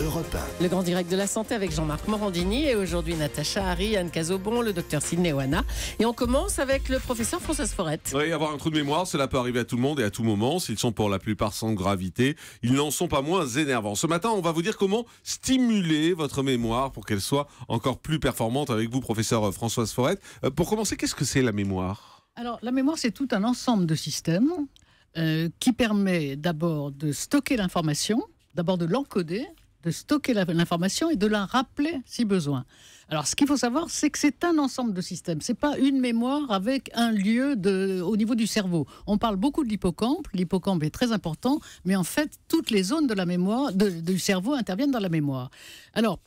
Europe 1. Le grand direct de la santé avec Jean-Marc Morandini et aujourd'hui Natacha Harry, Anne Cazobon, le docteur Sidney Oana. Et on commence avec le professeur Françoise Forette. Oui, avoir un trou de mémoire, cela peut arriver à tout le monde et à tout moment. S'ils sont pour la plupart sans gravité, ils n'en sont pas moins énervants. Ce matin, on va vous dire comment stimuler votre mémoire pour qu'elle soit encore plus performante avec vous, professeur Françoise Forette. Pour commencer, qu'est-ce que c'est la mémoire ? Alors, la mémoire, c'est tout un ensemble de systèmes qui permet d'abord de stocker l'information, d'abord de l'encoder, de stocker l'information et de la rappeler si besoin. Alors, ce qu'il faut savoir, c'est que c'est un ensemble de systèmes. C'est pas une mémoire avec un lieu au niveau du cerveau. On parle beaucoup de l'hippocampe. L'hippocampe est très important, mais en fait, toutes les zones de la mémoire, du cerveau interviennent dans la mémoire. Alors,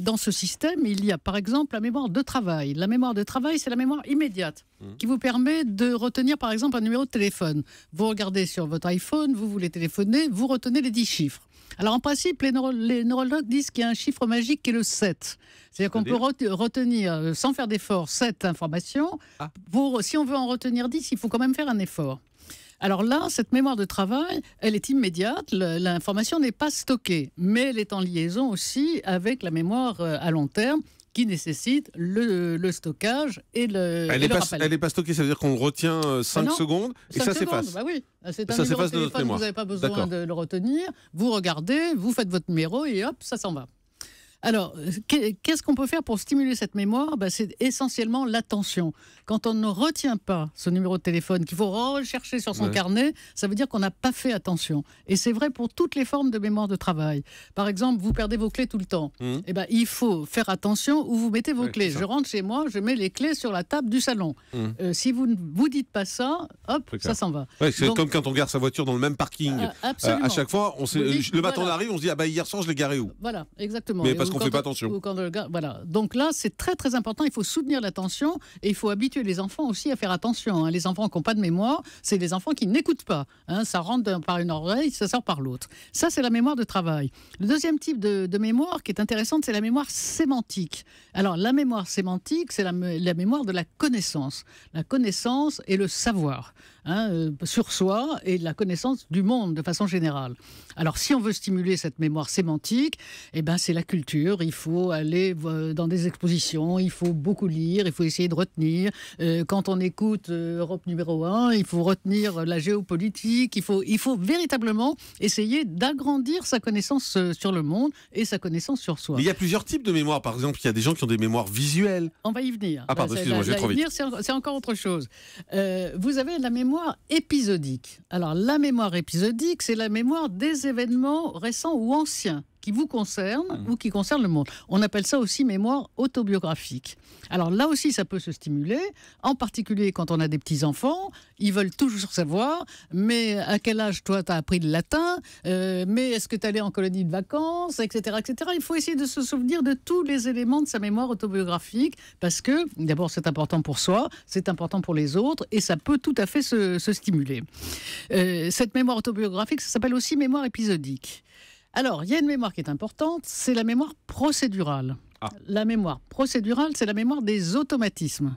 dans ce système, il y a par exemple la mémoire de travail. La mémoire de travail, c'est la mémoire immédiate qui vous permet de retenir par exemple un numéro de téléphone. Vous regardez sur votre iPhone, vous voulez téléphoner, vous retenez les 10 chiffres. Alors en principe, les neurologues disent qu'il y a un chiffre magique qui est le 7. C'est-à-dire qu'on peut retenir, sans faire d'effort, 7 informations. Si on veut en retenir 10, il faut quand même faire un effort. Alors là, cette mémoire de travail, elle est immédiate, l'information n'est pas stockée, mais elle est en liaison aussi avec la mémoire à long terme, qui nécessite le stockage et le rappel. Elle n'est pas stockée, ça veut dire qu'on retient 5 secondes et ça s'efface. Bah oui, c'est un numéro de téléphone, vous n'avez pas besoin de le retenir. Vous regardez, vous faites votre numéro et hop, ça s'en va. Alors, qu'est-ce qu'on peut faire pour stimuler cette mémoire ? C'est essentiellement l'attention. Quand on ne retient pas ce numéro de téléphone, qu'il faut rechercher sur son carnet, ça veut dire qu'on n'a pas fait attention. Et c'est vrai pour toutes les formes de mémoire de travail. Par exemple, vous perdez vos clés tout le temps. Il faut faire attention où vous mettez vos clés. Je rentre chez moi, je mets les clés sur la table du salon. Si vous ne vous dites pas ça, hop, ça s'en va. Ouais, c'est comme quand on gare sa voiture dans le même parking. À chaque fois, le matin on arrive, on se dit hier soir je l'ai garé où ? Voilà, exactement. Mais parce qu'on ne fait pas attention. Voilà. Donc là, c'est très très important. Il faut soutenir l'attention et il faut habituer les enfants aussi à faire attention. Les enfants qui n'ont pas de mémoire, c'est les enfants qui n'écoutent pas. Ça rentre par une oreille, ça sort par l'autre. Ça, c'est la mémoire de travail. Le deuxième type de mémoire qui est intéressante, c'est la mémoire sémantique. Alors, la mémoire sémantique, c'est la mémoire de la connaissance. La connaissance et le savoir sur soi et la connaissance du monde de façon générale. Alors, si on veut stimuler cette mémoire sémantique, c'est la culture. Il faut aller dans des expositions, il faut beaucoup lire, il faut essayer de retenir. Quand on écoute Europe numéro 1, il faut retenir la géopolitique. Il faut véritablement essayer d'agrandir sa connaissance sur le monde et sa connaissance sur soi. Mais il y a plusieurs types de mémoire. Par exemple, il y a des gens qui ont des mémoires visuelles. On va y venir. Ah pardon, excusez-moi, je vais trop vite. C'est encore autre chose. Vous avez la mémoire épisodique. Alors, la mémoire épisodique, c'est la mémoire des événements récents ou anciens qui vous concernent ou qui concernent le monde. On appelle ça aussi mémoire autobiographique. Alors là aussi, ça peut se stimuler, en particulier quand on a des petits-enfants. Ils veulent toujours savoir, mais à quel âge, toi, tu as appris le latin ? Mais est-ce que tu es allé en colonie de vacances ? Etc., etc. Il faut essayer de se souvenir de tous les éléments de sa mémoire autobiographique, parce que, d'abord, c'est important pour soi, c'est important pour les autres, et ça peut tout à fait se stimuler. Cette mémoire autobiographique, ça s'appelle aussi mémoire épisodique. Alors, il y a une mémoire qui est importante, c'est la mémoire procédurale. La mémoire procédurale, c'est la mémoire des automatismes.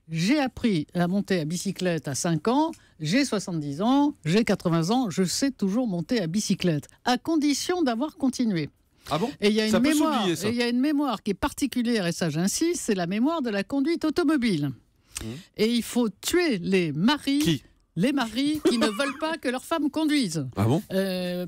J'ai appris à monter à bicyclette à 5 ans, j'ai 70 ans, j'ai 80 ans, je sais toujours monter à bicyclette, à condition d'avoir continué. Ah bon ? Et il y a ça peut s'oublier, ça. Et il y a une mémoire qui est particulière, et ça j'insiste, c'est la mémoire de la conduite automobile. Et il faut tuer les maris... Les maris qui ne veulent pas que leurs femmes conduisent. Ah bon ?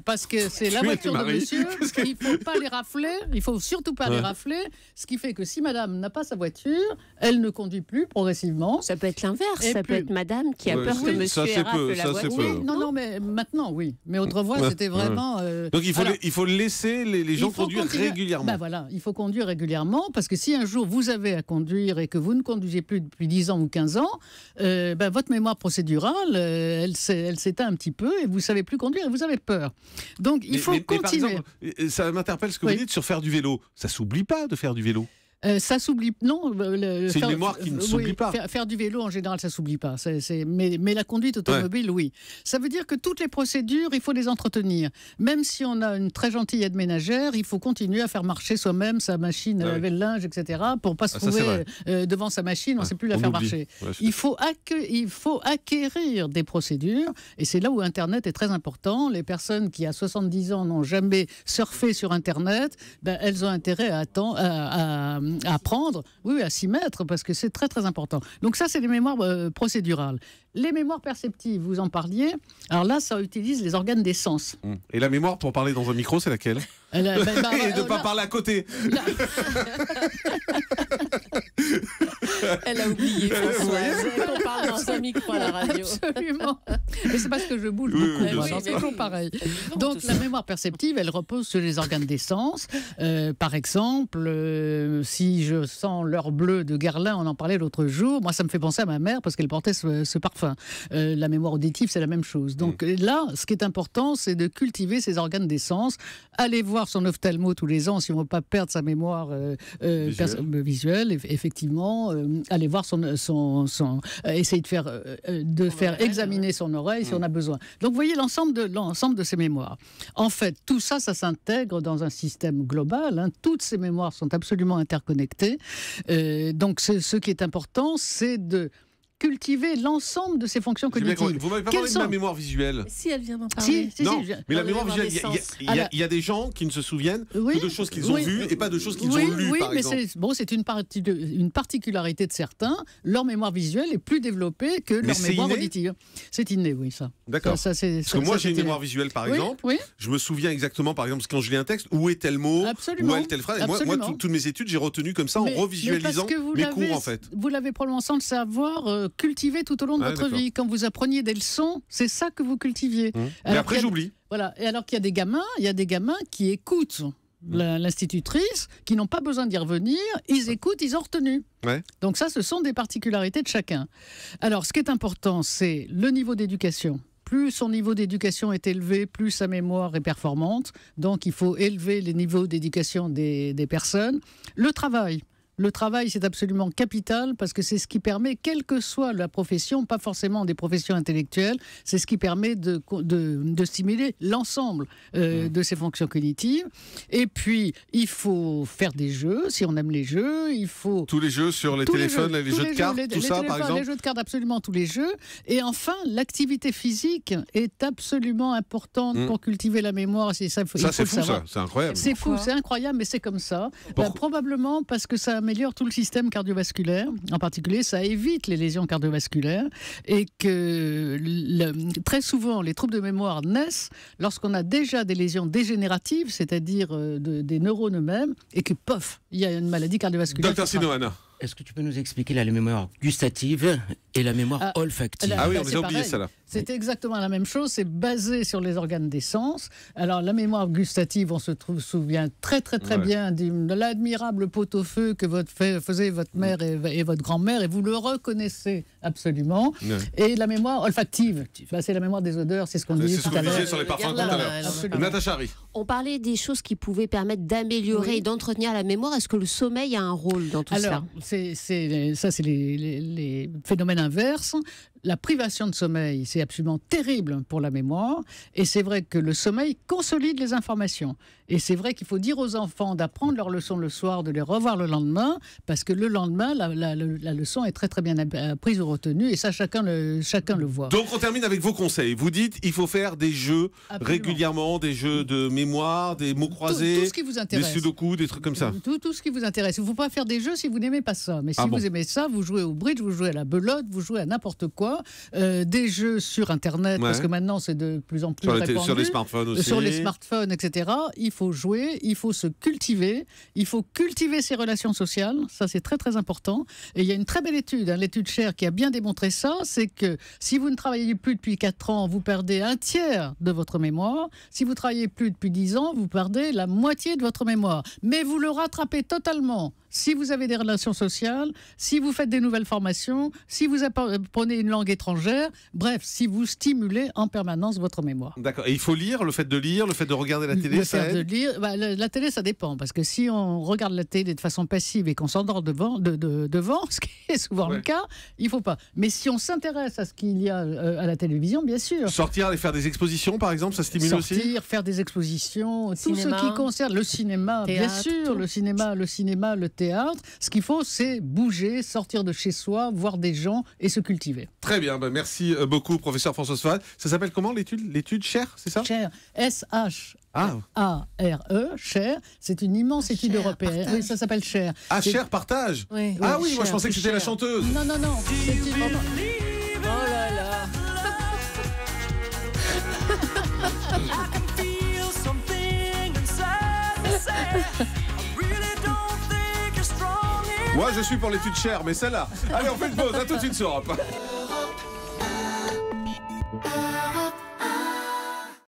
Parce que c'est la voiture de monsieur, il ne faut pas les rafler, il ne faut surtout pas les rafler, ce qui fait que si madame n'a pas sa voiture, elle ne conduit plus progressivement. Ça peut être l'inverse, ça peut être madame qui a peur que monsieur rafle la voiture. Oui, non, mais maintenant, oui. Mais autrefois, c'était vraiment... Donc il faut laisser les gens conduire régulièrement. Voilà, il faut conduire régulièrement, parce que si un jour vous avez à conduire et que vous ne conduisez plus depuis 10 ans ou 15 ans, votre mémoire procédurale, elle s'éteint un petit peu et vous ne savez plus conduire et vous avez peur. Donc il faut continuer. Par exemple, ça m'interpelle ce que vous dites sur faire du vélo. Ça ne s'oublie pas de faire du vélo. Ça s'oublie. Non, C'est une mémoire qui ne s'oublie pas. Faire du vélo, en général, ça s'oublie pas. Mais la conduite automobile, oui. Ça veut dire que toutes les procédures, il faut les entretenir. Même si on a une très gentille aide ménagère, il faut continuer à faire marcher soi-même sa machine à laver le linge, etc. Pour pas se trouver devant sa machine, on ne sait plus la faire marcher. Ouais, il faut acquérir des procédures. Et c'est là où Internet est très important. Les personnes qui, à 70 ans, n'ont jamais surfé sur Internet, elles ont intérêt à apprendre, oui, à s'y mettre, parce que c'est très très important. Donc ça, c'est les mémoires procédurales. Les mémoires perceptives, vous en parliez. Alors là, ça utilise les organes des sens. Et la mémoire, pour parler dans un micro, c'est laquelle? Et de ne pas parler à côté. Elle a oublié, Françoise, qu'on parle dans un micro à la radio. Absolument. Mais c'est parce que je bouge beaucoup. C'est toujours pareil. Donc la mémoire perceptive, elle repose sur les organes des sens. Par exemple, si je sens l'heure bleue de Guerlain, on en parlait l'autre jour, moi ça me fait penser à ma mère parce qu'elle portait ce parfum. La mémoire auditive, c'est la même chose. Donc là, ce qui est important, c'est de cultiver ces organes des sens. Allez voir son ophtalmo tous les ans si on ne veut pas perdre sa mémoire visuelle, effectivement. Allez voir essayer de faire examiner son oreille si on a besoin. Donc vous voyez l'ensemble de ces mémoires. En fait, tout ça, ça s'intègre dans un système global. Toutes ces mémoires sont absolument interconnectées. Donc ce qui est important, c'est de cultiver l'ensemble de ces fonctions cognitives. Vous m'avez pas parlé de la mémoire visuelle. Si, elle vient d'en parler. Non, mais la mémoire visuelle, il y a des gens qui ne se souviennent que de choses qu'ils ont vues et pas de choses qu'ils ont lues, par exemple. Oui, mais c'est une particularité de certains. Leur mémoire visuelle est plus développée que leur mémoire auditive. C'est inné, oui, ça. D'accord. Parce que moi, j'ai une mémoire visuelle, par exemple. Je me souviens exactement, par exemple, quand je lis un texte, où est tel mot, où est telle phrase. Moi, toutes mes études, j'ai retenu comme ça, en revisualisant mes cours, en fait. Vous l'avez probablement sans le savoir cultiver tout au long de votre vie. Quand vous appreniez des leçons, c'est ça que vous cultiviez. Mais après, j'oublie. Voilà. Et alors qu'il y a des gamins qui écoutent l'institutrice, qui n'ont pas besoin d'y revenir, ils écoutent, ils ont retenu. Donc ça, ce sont des particularités de chacun. Alors, ce qui est important, c'est le niveau d'éducation. Plus son niveau d'éducation est élevé, plus sa mémoire est performante. Donc, il faut élever les niveaux d'éducation des personnes. Le travail. Le travail, c'est absolument capital parce que c'est ce qui permet, quelle que soit la profession, pas forcément des professions intellectuelles, c'est ce qui permet de stimuler l'ensemble de ces fonctions cognitives. Et puis, il faut faire des jeux, si on aime les jeux, il faut... Tous les jeux sur les téléphones, les jeux de cartes, tout ça, par exemple. Les jeux de cartes, absolument, tous les jeux. Et enfin, l'activité physique est absolument importante pour cultiver la mémoire. Ça, c'est fou, ça. C'est incroyable. C'est fou, c'est incroyable, mais c'est comme ça. Probablement parce que ça améliore tout le système cardiovasculaire. En particulier, ça évite les lésions cardiovasculaires et que très souvent, les troubles de mémoire naissent lorsqu'on a déjà des lésions dégénératives, c'est-à-dire des neurones eux-mêmes, et que, pof, il y a une maladie cardiovasculaire. Docteur Sinoana. Est-ce que tu peux nous expliquer la mémoire gustative et la mémoire olfactive? Ah oui, on les a oubliés, celle-là. C'est exactement la même chose, c'est basé sur les organes des sens. Alors la mémoire gustative, on se souvient très bien de l'admirable pot-au-feu que faisait votre mère et votre grand-mère, et vous le reconnaissez absolument. Et la mémoire olfactive, c'est la mémoire des odeurs, c'est ce qu'on disait tout à l'heure. Sur les parfums tout à l'heure. Natacha Harry. On parlait des choses qui pouvaient permettre d'améliorer et d'entretenir la mémoire. Est-ce que le sommeil a un rôle dans tout ça? C'est les phénomènes inverses. La privation de sommeil, c'est absolument terrible pour la mémoire. Et c'est vrai que le sommeil consolide les informations. Et c'est vrai qu'il faut dire aux enfants d'apprendre leurs leçons le soir, de les revoir le lendemain, parce que le lendemain, la leçon est très bien apprise ou retenue. Et ça, chacun le voit. Donc on termine avec vos conseils. Vous dites il faut faire des jeux régulièrement, des jeux de mémoire, des mots croisés, tout ce qui vous intéresse. Des sudoku, des trucs comme ça. Tout ce qui vous intéresse. Il ne faut pas faire des jeux si vous n'aimez pas ça. Mais si vous aimez ça, vous jouez au bridge, vous jouez à la belote, vous jouez à n'importe quoi. Des jeux sur Internet, parce que maintenant c'est de plus en plus répandu. Sur les smartphones aussi. Sur les smartphones, etc. Il faut jouer, il faut se cultiver, il faut cultiver ses relations sociales. Ça, c'est très important. Et il y a une très belle étude, l'étude Cher, qui a bien démontré ça. C'est que si vous ne travaillez plus depuis 4 ans, vous perdez un tiers de votre mémoire. Si vous travaillez plus depuis 10 ans, vous perdez la moitié de votre mémoire. Mais vous le rattrapez totalement si vous avez des relations sociales, si vous faites des nouvelles formations, si vous apprenez une langue étrangère, bref, si vous stimulez en permanence votre mémoire. D'accord. Et il faut lire, le fait de regarder la télé, ça aide ? De lire, la télé, ça dépend, parce que si on regarde la télé de façon passive et qu'on s'endort devant, ce qui est souvent le cas, il ne faut pas. Mais si on s'intéresse à ce qu'il y a à la télévision, bien sûr. Sortir, aller faire des expositions, par exemple, ça stimule aussi ? Sortir, faire des expositions, Cinéma. tout ce qui concerne le cinéma, Théâtre, bien sûr, tout. le cinéma, le théâtre. Ce qu'il faut, c'est bouger, sortir de chez soi, voir des gens et se cultiver. Très bien, merci beaucoup, professeur François Sfat. Ça s'appelle comment l'étude Cher, c'est ça ? Cher, S-H. Ah. A-R-E, Cher, c'est une immense étude européenne. Oui, ça s'appelle Cher. Ah, C'est- Cher partage. Oui. Ah Oui, oui, moi je Cher, pensais que c'était la Cher. chanteuse. Non, c'est une... Oh là là. Moi je suis pour l'étude Cher, mais celle-là. Allez, on fait une pause, à tout de suite sur Europe.